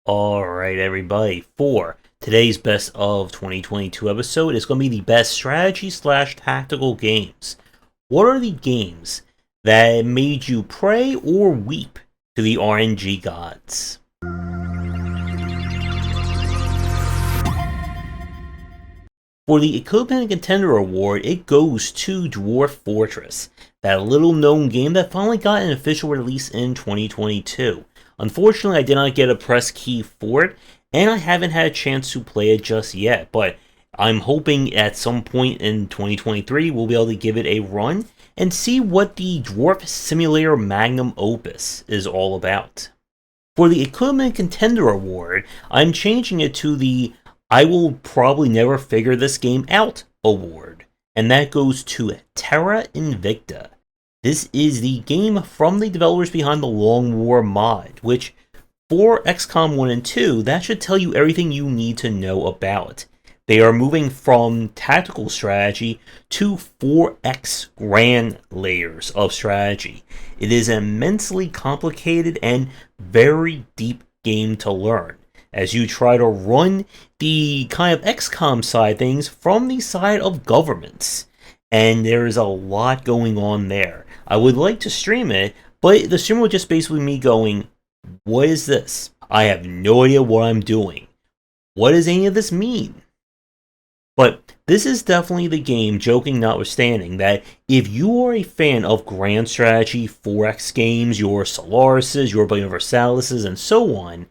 Alright, everybody, for today's Best of 2022 episode, it's going to be the best strategy slash tactical games. What are the games that made you pray or weep to the RNG gods? For the Equipment Contender Award, it goes to Dwarf Fortress, that little known game that finally got an official release in 2022. Unfortunately, I did not get a press key for it, and I haven't had a chance to play it just yet, but I'm hoping at some point in 2023 we'll be able to give it a run and see what the Dwarf Simulator Magnum Opus is all about. For the Equipment Contender Award, I'm changing it to the I will probably never figure this game out award, and that goes to Terra Invicta. This is the game from the developers behind the Long War mod, which for XCOM 1 and 2, that should tell you everything you need to know about. They are moving from tactical strategy to 4x grand layers of strategy. It is an immensely complicated and very deep game to learn, as you try to run the kind of XCOM side things from the side of governments. And there's a lot going on there. I would like to stream it, but the stream was just basically me going, what is this? I have no idea what I'm doing. What does any of this mean? But this is definitely the game, joking notwithstanding, that if you are a fan of grand strategy, 4X games, your Solarises, your Universalises, and so on,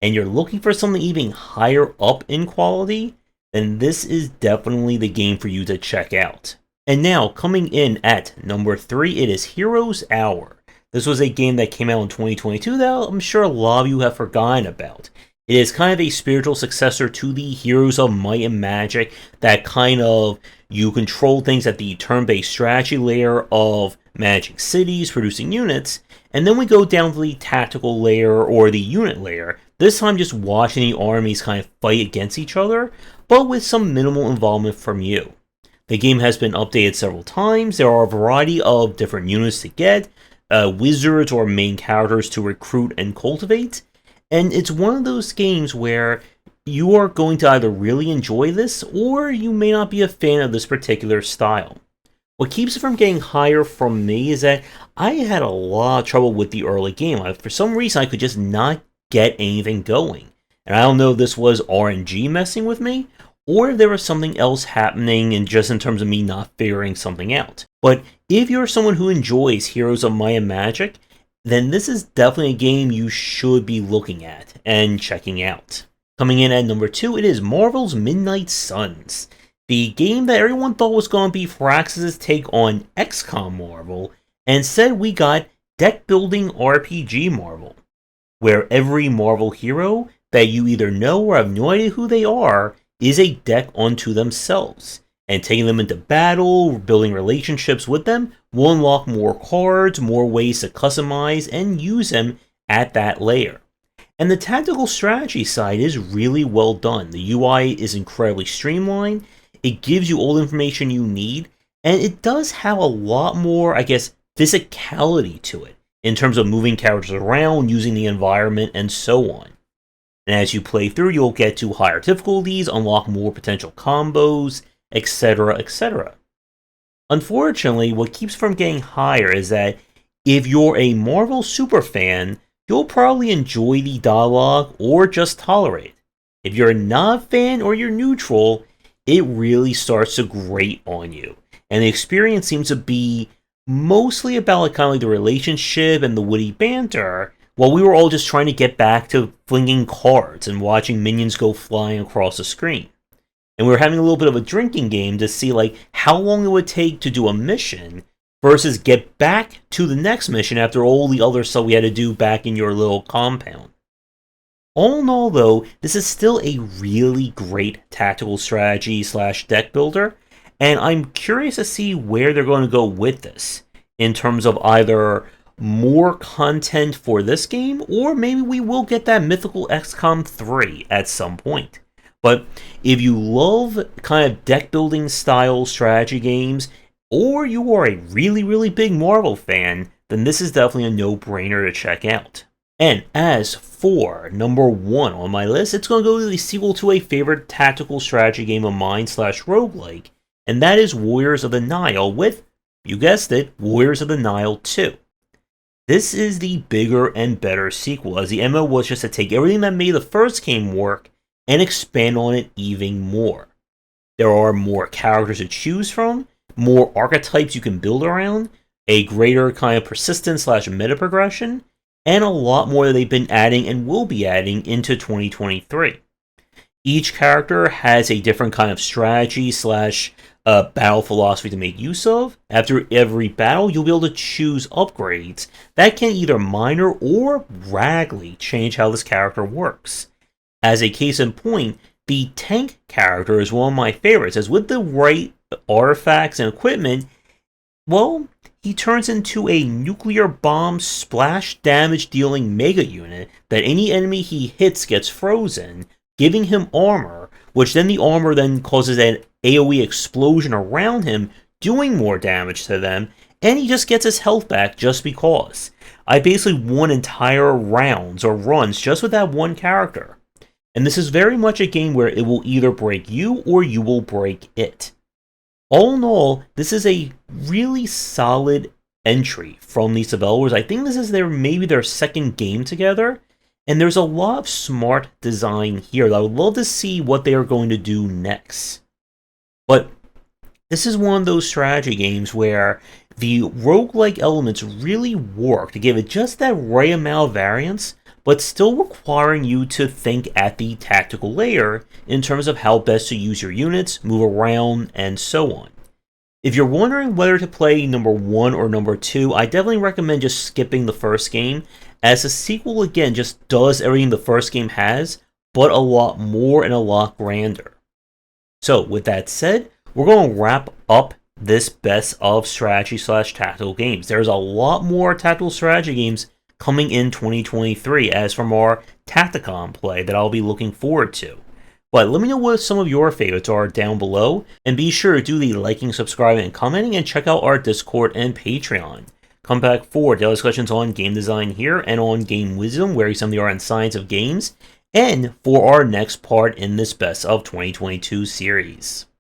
and you're looking for something even higher up in quality, then this is definitely the game for you to check out. And now, coming in at number 3, it is Hero's Hour. This was a game that came out in 2022 that I'm sure a lot of you have forgotten about. It is kind of a spiritual successor to the Heroes of Might and Magic, that kind of, you control things at the turn-based strategy layer of managing cities, producing units, and then we go down to the tactical layer or the unit layer, this time just watching the armies kind of fight against each other, but with some minimal involvement from you. The game has been updated several times. There are a variety of different units to get, wizards or main characters to recruit and cultivate, and it's one of those games where you are going to either really enjoy this, or you may not be a fan of this particular style. What keeps it from getting higher from me is that I had a lot of trouble with the early game. For some reason, I could just not get anything going. And I don't know if this was RNG messing with me, or if there was something else happening and just in terms of me not figuring something out. But if you're someone who enjoys Heroes of Might and Magic, then this is definitely a game you should be looking at and checking out. Coming in at number 2, it is Marvel's Midnight Suns. The game that everyone thought was going to be Firaxis' take on XCOM Marvel, and instead we got deck building RPG Marvel, where every Marvel hero that you either know or have no idea who they are is a deck unto themselves, and taking them into battle, building relationships with them, will unlock more cards, more ways to customize and use them at that layer. And the tactical strategy side is really well done. The UI is incredibly streamlined, it gives you all the information you need, and it does have a lot more, physicality to it, in terms of moving characters around, using the environment, and so on. And as you play through, you'll get to higher difficulties, unlock more potential combos, etc., etc. Unfortunately, what keeps from getting higher is that if you're a Marvel superfan, you'll probably enjoy the dialogue or just tolerate it. If you're not a fan or you're neutral, it really starts to grate on you. And the experience seems to be mostly about the relationship and the witty banter, while we were all just trying to get back to flinging cards and watching minions go flying across the screen. And we were having a little bit of a drinking game to see how long it would take to do a mission versus get back to the next mission after all the other stuff we had to do back in your little compound. All in all, though, this is still a really great tactical strategy slash deck builder, and I'm curious to see where they're going to go with this, in terms of either more content for this game, or maybe we will get that mythical XCOM 3 at some point. But if you love kind of deck building style strategy games, or you are a really, really big Marvel fan, then this is definitely a no-brainer to check out. And as for number 1 on my list, it's going to go to the sequel to a favorite tactical strategy game of mine / roguelike, and that is Warriors of the Nile with, you guessed it, Warriors of the Nile 2. This is the bigger and better sequel, as the MO was just to take everything that made the first game work and expand on it even more. There are more characters to choose from, more archetypes you can build around, a greater kind of persistence / meta progression, and a lot more that they've been adding and will be adding into 2023. Each character has a different kind of strategy / battle philosophy to make use of. After every battle, you'll be able to choose upgrades that can either minor or radically change how this character works. As a case in point, the tank character is one of my favorites, as with the right artifacts and equipment, well, he turns into a nuclear bomb splash damage dealing mega unit that any enemy he hits gets frozen, giving him armor, which then the armor then causes an AoE explosion around him, doing more damage to them, and he just gets his health back just because. I basically won entire rounds or runs just with that one character. And this is very much a game where it will either break you or you will break it. All in all, this is a really solid entry from these developers. I think this is maybe their second game together, and there's a lot of smart design here that I would love to see what they are going to do next. But this is one of those strategy games where the roguelike elements really work to give it just that right amount of variance, but still requiring you to think at the tactical layer in terms of how best to use your units, move around, and so on. If you're wondering whether to play number 1 or number 2, I definitely recommend just skipping the first game, as the sequel again just does everything the first game has, but a lot more and a lot grander. So with that said, we're going to wrap up this best of strategy / tactical games. There's a lot more tactical strategy games coming in 2023 as from our Tacticon play that I'll be looking forward to. But let me know what some of your favorites are down below, and be sure to do the liking, subscribing, and commenting, and check out our Discord and Patreon. Come back for daily discussions on game design here and on game wisdom, where some of the art and science of games, and for our next part in this Best of 2022 series.